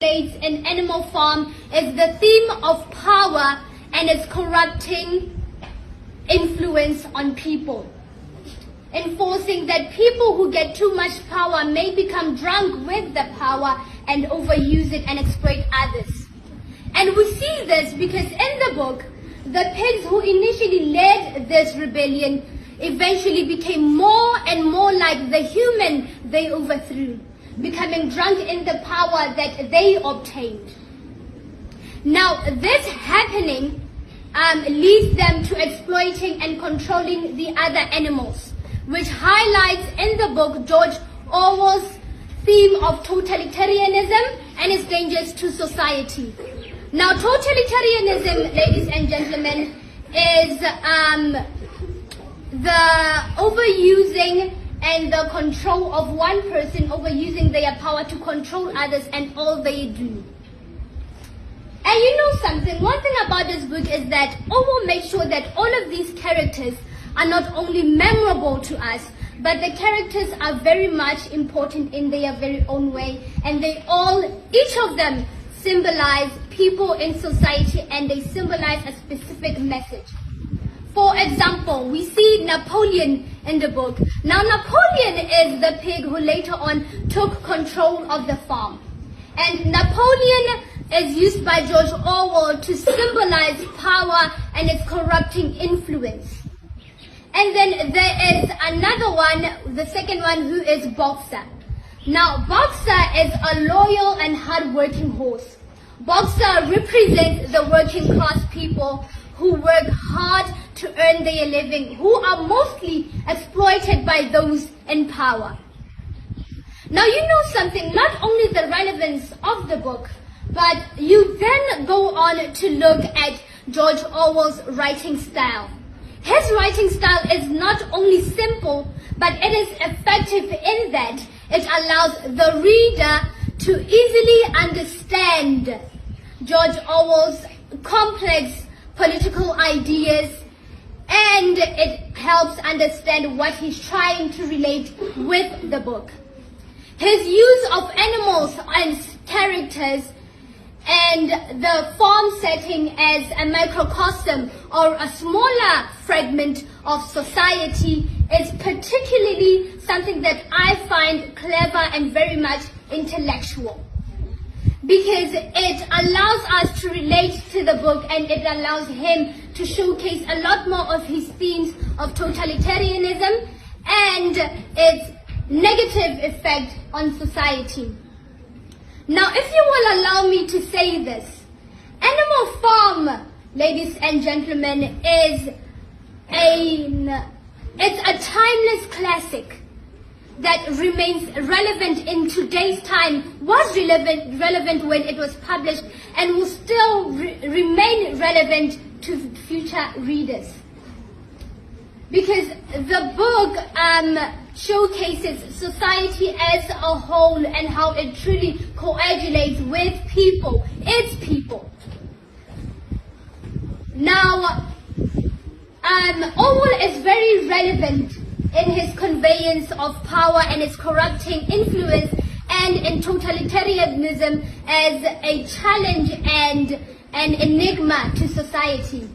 in Animal Farm is the theme of power and its corrupting influence on people. Enforcing that people who get too much power may become drunk with the power and overuse it and exploit others. And we see this because in the book, the pigs who initially led this rebellion eventually became more and more like the human they overthrew, becoming drunk in the power that they obtained. Now, this happening leads them to exploiting and controlling the other animals, which highlights in the book George Orwell's theme of totalitarianism and its dangers to society. Now, totalitarianism, ladies and gentlemen, is the overusing and the control of one person overusing their power to control others and all they do. And you know something, one thing about this book is that Orwell makes sure that all of these characters are not only memorable to us, but the characters are very much important in their very own way, and they all, each of them, symbolize people in society, and they symbolize a specific message. For example, we see Napoleon in the book. Now, Napoleon is the pig who later on took control of the farm. And Napoleon is used by George Orwell to symbolize power and its corrupting influence. And then there is another one, the second one, who is Boxer. Now, Boxer is a loyal and hard-working horse. Boxer represents the working class people who work hard to earn their living, who are mostly exploited by those in power. Now, you know something, not only the relevance of the book, but you then go on to look at George Orwell's writing style. His writing style is not only simple, but it is effective in that it allows the reader to easily understand George Orwell's complex political ideas, and it helps understand what he's trying to relate with the book. His use of animals and characters and the farm setting as a microcosm or a smaller fragment of society is particularly something that I find clever and very much intellectual, because it allows us to relate to the book, and it allows him to showcase a lot more of his themes of totalitarianism and its negative effect on society. Now, if you will allow me to say this, Animal Farm, ladies and gentlemen, it's a timeless classic that remains relevant in today's time, was relevant when it was published, and will still remain relevant to future readers. Because the book showcases society as a whole and how it truly coagulates with people, its people. Now, Orwell is very relevant in his conveyance of power and its corrupting influence, and in totalitarianism as a challenge and an enigma to society.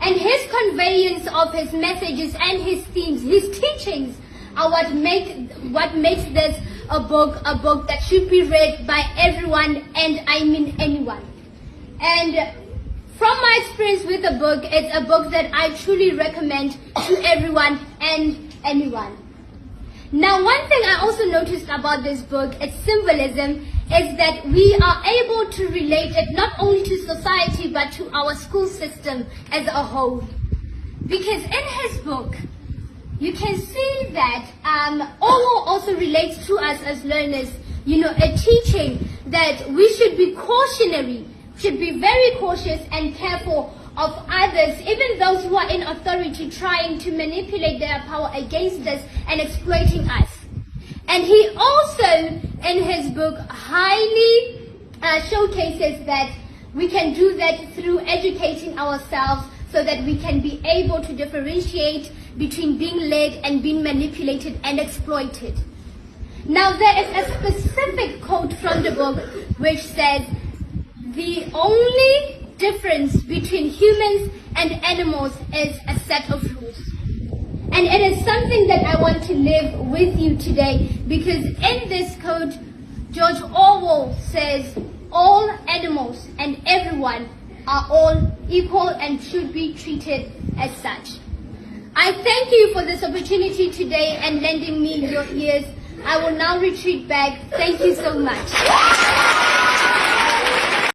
And his conveyance of his messages and his themes, his teachings, are what makes this a book that should be read by everyone, and I mean anyone. And from my experience with the book, it's a book that I truly recommend to everyone and anyone. Now, one thing I also noticed about this book, its symbolism, is that we are able to relate it not only to society but to our school system as a whole. Because in his book, you can see that Orwell also relates to us as learners, a teaching that we should be cautionary, should be very cautious and careful of others, even those who are in authority, trying to manipulate their power against us and exploiting us. And he also, in his book, highly showcases that we can do that through educating ourselves, so that we can be able to differentiate between being led and being manipulated and exploited. Now there is a specific quote from the book which says, the only difference between humans and animals is a set of rules. And it is something that I want to live with you today, because in this quote, George Orwell says, all animals and everyone are all equal and should be treated as such. I thank you for this opportunity today and lending me your ears. I will now retreat back. Thank you so much.